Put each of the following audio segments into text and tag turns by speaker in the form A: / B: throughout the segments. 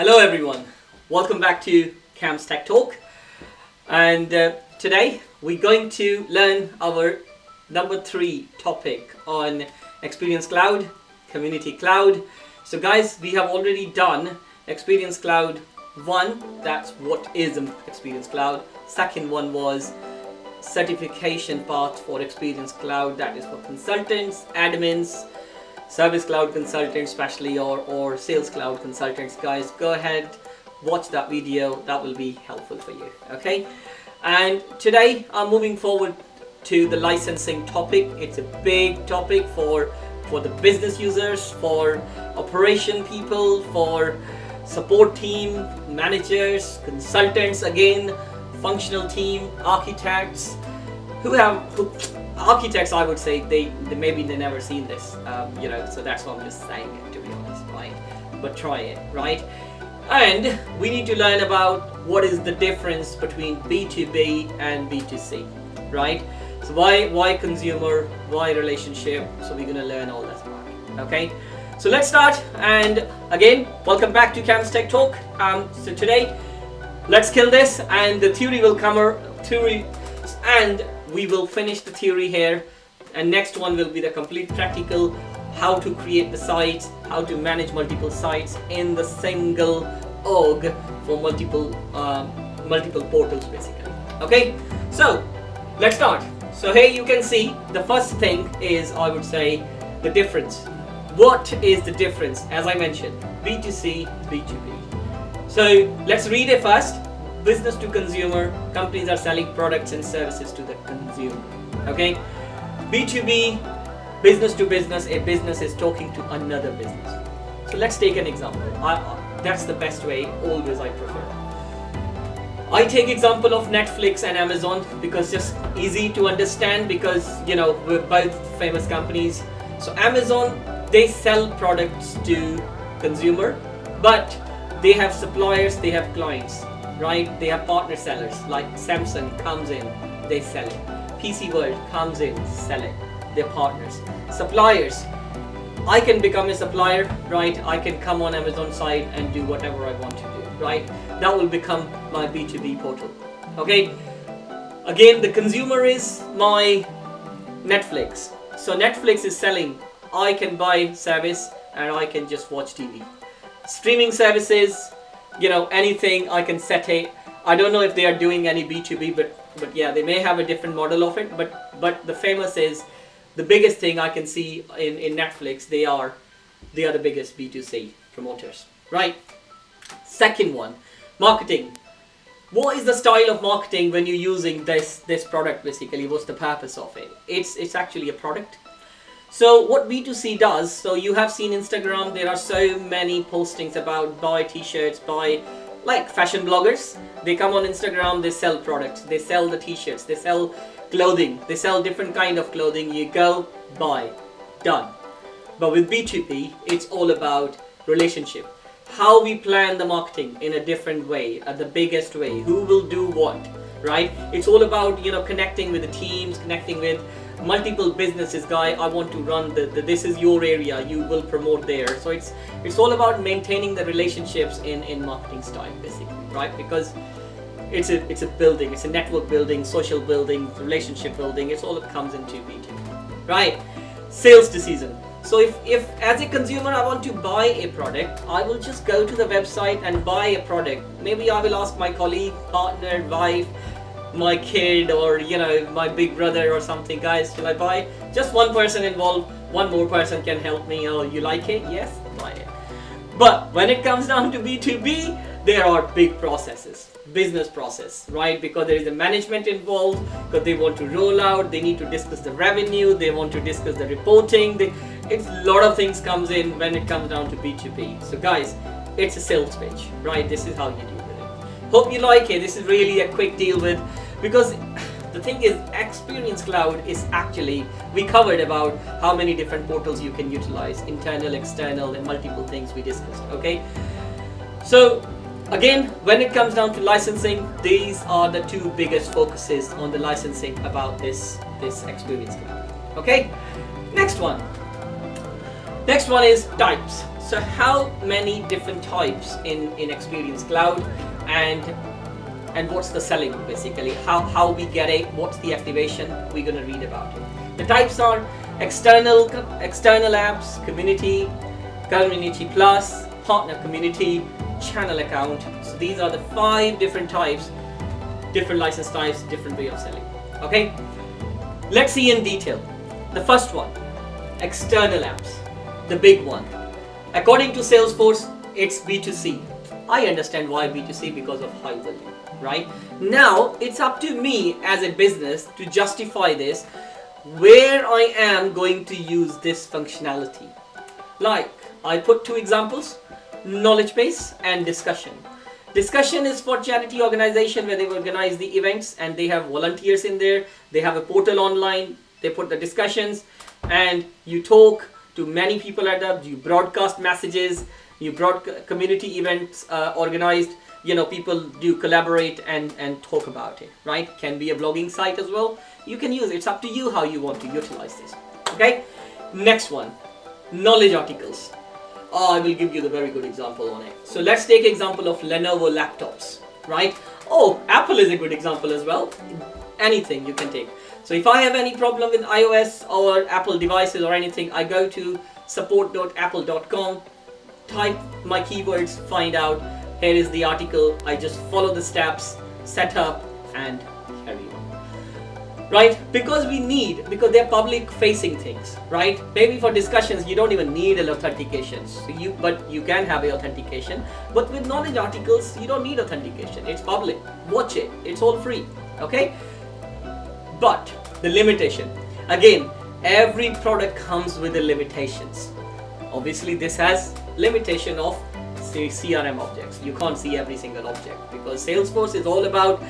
A: Hello everyone, welcome back to Cam's Tech Talk, and today we're going to learn our number 3 topic on Experience Cloud, Community Cloud. So guys, we have already done Experience Cloud 1, that's what is Experience Cloud. Second one was certification path for Experience Cloud, that is for consultants, admins, Service Cloud consultants especially, or Sales Cloud consultants. Guys, go ahead, watch that video, that will be helpful for you, okay? And today I'm moving forward to the licensing topic. It's a big topic for the business users, for operation people, for support team, managers, consultants, again, functional team, architects, architects, I would say they maybe they never seen this, so that's why I'm just saying it, to be honest, right? But try it, right? And we need to learn about what is the difference between B2B and B2C, right? So why consumer, why relationship? So we're gonna learn all that about it, okay? So let's start, and again, welcome back to Cam's Tech Talk. So today, let's kill this, and the theory will cover and we will finish the theory here, and next one will be the complete practical, how to create the sites, how to manage multiple sites in the single org for multiple portals basically. Okay, so let's start. So here you can see the first thing is, I would say, the difference. What is the difference? As I mentioned, B2C, B2B. So let's read it first. Business to consumer, companies are selling products and services to the consumer. Okay, B2B, business to business, a business is talking to another business. So let's take an example. That's the best way, always I prefer. I take example of Netflix and Amazon because just easy to understand, because we're both famous companies. So Amazon, they sell products to consumer, but they have suppliers, they have clients. Right? They have partner sellers, like Samsung comes in, they sell it. PC World comes in, sell it. They're partners. Suppliers, I can become a supplier, right? I can come on Amazon side and do whatever I want to do, right? That will become my B2B portal. Okay? Again, the consumer is my Netflix. So Netflix is selling, I can buy service and I can just watch TV. Streaming services, anything I can set it. I don't know if they are doing any B2B, but yeah, they may have a different model of it, but the famous is the biggest thing I can see in Netflix. They are the biggest B2C promoters, right? Second one, marketing. What is the style of marketing when you're using this product basically? What's the purpose of it? It's actually a product. So what B2C does, so you have seen Instagram, there are so many postings about buy t-shirts, buy, like fashion bloggers. They come on Instagram, they sell products, they sell the t-shirts, they sell clothing, they sell different kind of clothing. You go, buy, done. But with B2B, it's all about relationship. How we plan the marketing in a different way, the biggest way, who will do what, right? It's all about, connecting with the teams, connecting with multiple businesses. Guy, I want to run this is your area, you will promote there. So it's all about maintaining the relationships in marketing style basically, right? Because it's a building, it's a network building, social building, relationship building. It's all it comes into B2B, right? Sales decision. So if as a consumer I want to buy a product, I will just go to the website and buy a product. Maybe I will ask my colleague, partner, wife, my kid, or my big brother or something. Guys, shall I buy? Just one person involved, one more person can help me. Oh, you like it? Yes, buy it. But when it comes down to B2B, there are big processes, business process, right? Because there is a management involved, because they want to roll out, they need to discuss the revenue, they want to discuss the reporting. It's a lot of things comes in when it comes down to B2B. So guys, it's a sales pitch, right? This is how you deal with it. Hope you like it. This is really a quick deal with, because the thing is, Experience Cloud is actually, we covered about how many different portals you can utilize, internal, external, and multiple things we discussed, okay? So again, when it comes down to licensing, these are the 2 biggest focuses on the licensing about this Experience Cloud, okay? Next one, Next one is types. So how many different types in Experience Cloud, and what's the selling basically? How we get it? What's the activation? We're gonna read about it. The types are external apps, community plus, partner community, channel account. So these are the 5 different types, different license types, different way of selling. Okay, let's see in detail. The first one, external apps, the big one. According to Salesforce, it's B2C. I understand why B2C, because of high volume, right? Now it's up to me as a business to justify this, where I am going to use this functionality. Like, I put 2 examples, knowledge base and discussion. Discussion is for charity organization where they organize the events and they have volunteers in there. They have a portal online, they put the discussions and you talk to many people at that, you broadcast messages, you community events organized, you know, people do collaborate and talk about it, right? Can be a blogging site as well. You can use it. It's up to you how you want to utilize this. Okay, next one, knowledge articles. I will give you the very good example on it. So let's take example of Lenovo laptops, right? Oh, Apple is a good example as well. Anything you can take. So if I have any problem with iOS or Apple devices or anything, I go to support.apple.com, type my keywords, find out, here is the article, I just follow the steps, set up and carry on. Right? Because they're public facing things, right? Maybe for discussions you don't even need an authentication, but you can have a authentication. But with knowledge articles, you don't need authentication. It's public. Watch it. It's all free. Okay? But the limitation. Again, every product comes with the limitations. Obviously, this has limitation of say CRM objects. You can't see every single object because Salesforce is all about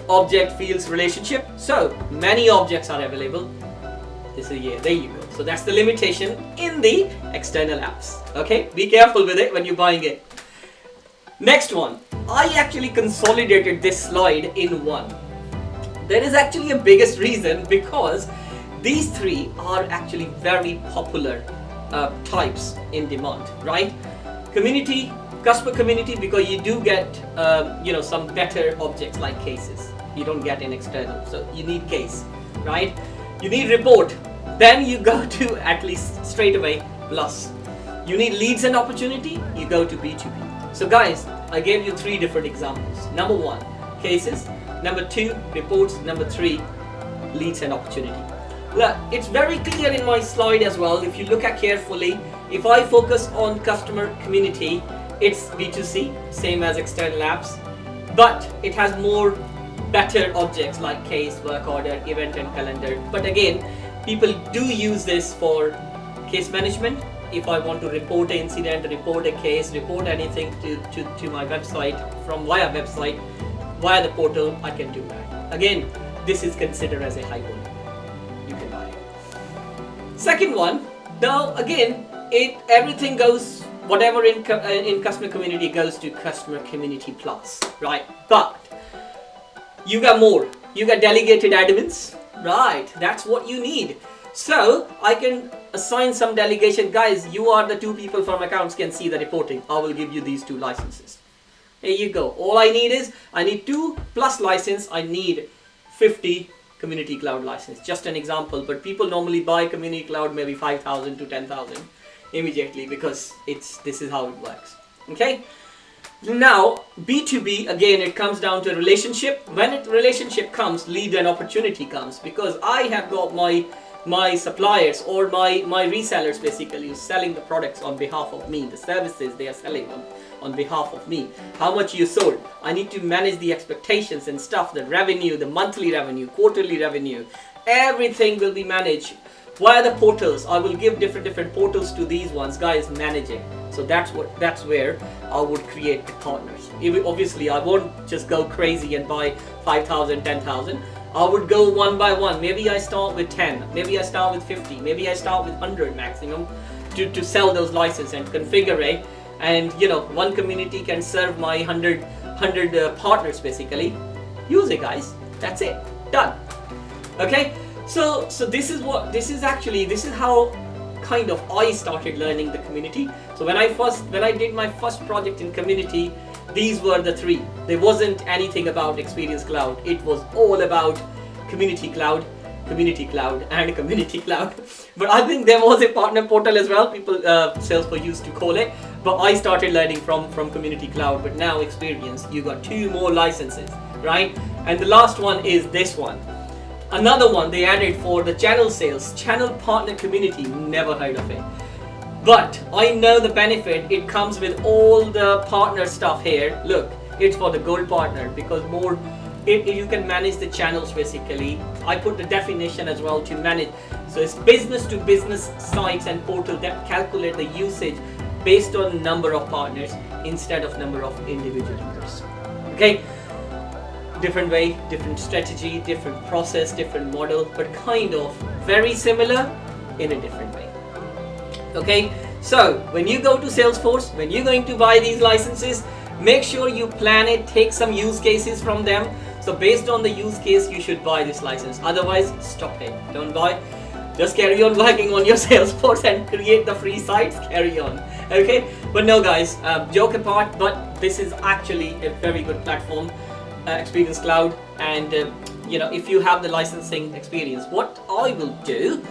A: object, fields, relationship. So many objects are available. This is there you go. So that's the limitation in the external apps. Okay, be careful with it when you're buying it. Next one, I actually consolidated this slide in one. There is actually a biggest reason because these 3 are actually very popular types in demand, right? Community, customer community, because you do get some better objects like cases. You don't get in external, so you need case, right? You need report, then you go to at least straight away plus. You need leads and opportunity, you go to B2B. So guys, I gave you 3 different examples. Number 1, cases. Number 2, reports. Number 3, leads and opportunity. Look, it's very clear in my slide as well. If you look at carefully, if I focus on customer community, it's B2C, same as external apps, but it has more better objects like case, work order, event and calendar. But again, people do use this for case management. If I want to report an incident, report a case, report anything to my website from via the portal, I can do that. Again, this is considered as a high volume. You can buy it. Second one, now again, everything goes, whatever in customer community goes to customer community plus, right? But you got more. You got delegated admins, right? That's what you need. So I can assign some delegation. Guys, you are the 2 people from accounts can see the reporting. I will give you these 2 licenses. Here you go. All I need is, I need 2 plus license. I need 50 community cloud license. Just an example, but people normally buy community cloud maybe 5,000 to 10,000 immediately because this is how it works. Okay. Now B2B, again, it comes down to relationship. When relationship comes, lead and opportunity comes, because I have got my suppliers or my resellers basically selling the products on behalf of me, the services they are selling on behalf of me. How much you sold, I need to manage the expectations and stuff, the revenue, the monthly revenue, quarterly revenue, everything will be managed via the portals. I will give different portals to these ones, guys, manage it. So that's where I would create the partners. Obviously I won't just go crazy and buy 5,000, 10,000. I would go one by one. Maybe I start with 10, maybe I start with 50, maybe I start with 100 maximum to sell those licenses and configure it. And one community can serve my 100 partners basically. Use it, guys. That's it. Done. Okay. So this is how kind of I started learning the community. So when I did my first project in community, these were the three. There wasn't anything about Experience Cloud. It was all about Community Cloud, Community Cloud, and Community Cloud. But I think there was a partner portal as well. People, Salesforce used to call it. But I started learning from Community Cloud. But now Experience, you got 2 more licenses, right? And the last one is this one. Another one they added for the channel sales, channel partner community. Never heard of it. But I know the benefit. It comes with all the partner stuff here. Look, it's for the gold partner because you can manage the channels basically. I put the definition as well to manage. So it's business to business sites and portal that calculate the usage based on number of partners instead of number of individual users. Okay, different way, different strategy, different process, different model, but kind of very similar in a different way. Okay, so when you go to Salesforce, when you're going to buy these licenses, make sure you plan it, take some use cases from them. So based on the use case, you should buy this license. Otherwise, stop it. Don't buy. Just carry on working on your Salesforce and create the free sites. Carry on. Okay. But no, guys. Joke apart. But this is actually a very good platform, Experience Cloud. And if you have the licensing experience, what I will do,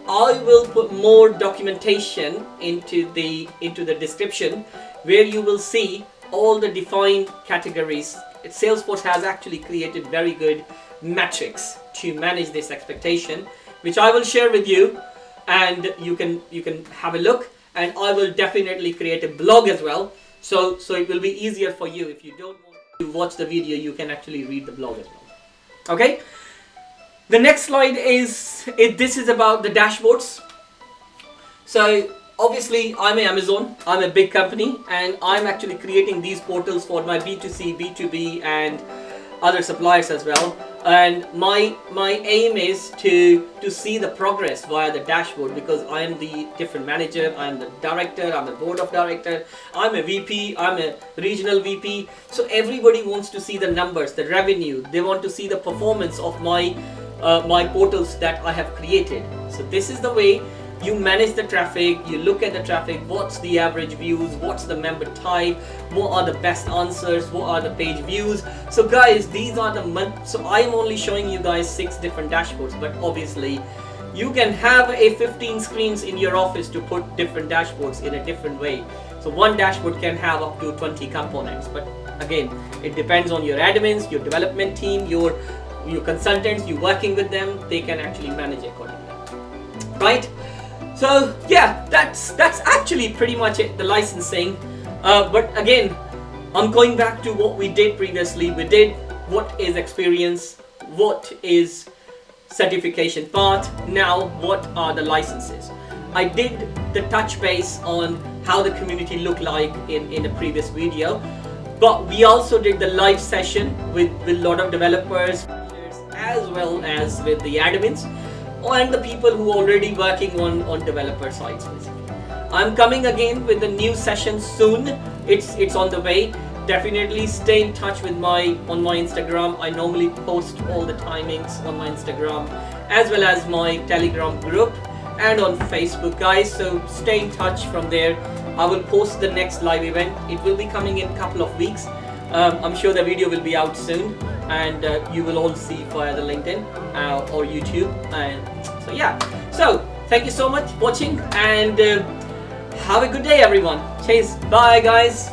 A: I will put more documentation into the description where you will see all the defined categories. Salesforce has actually created very good metrics to manage this expectation, which I will share with you, and you can have a look. And I will definitely create a blog as well, so it will be easier for you. If you don't want to watch the video, you can actually read the blog as well. Okay. The next slide this is about the dashboards. So obviously I'm Amazon, I'm a big company, and I'm actually creating these portals for my B2C, B2B and other suppliers as well. And my aim is to see the progress via the dashboard, because I am the different manager, I'm the director, I'm a board of director, I'm a VP, I'm a regional VP. So everybody wants to see the numbers, the revenue. They want to see the performance of my portals that I have created. So this is the way you manage the traffic. You look at the traffic, what's the average views, what's the member type, what are the best answers, what are the page views. So guys, these are so I'm only showing you guys 6 different dashboards, but obviously you can have a 15 screens in your office to put different dashboards in a different way. So one dashboard can have up to 20 components, but again, it depends on your admins, your development team, your consultants, you working with them, they can actually manage accordingly, right? So yeah, that's actually pretty much it, the licensing. But again, I'm going back to what we did previously. We did what is experience, what is certification part, now what are the licenses. I did the touch base on how the community looked like in the previous video, but we also did the live session with a lot of developers as well as with the admins and the people who are already working on developer sites basically. I'm coming again with a new session soon. It's on the way. Definitely stay in touch with on my Instagram. I normally post all the timings on my Instagram as well as my Telegram group and on Facebook, guys. So stay in touch from there. I will post the next live event. It will be coming in a couple of weeks. I'm sure the video will be out soon, and you will all see via the LinkedIn or YouTube. And so yeah, so thank you so much for watching, and have a good day everyone. Cheers, bye guys.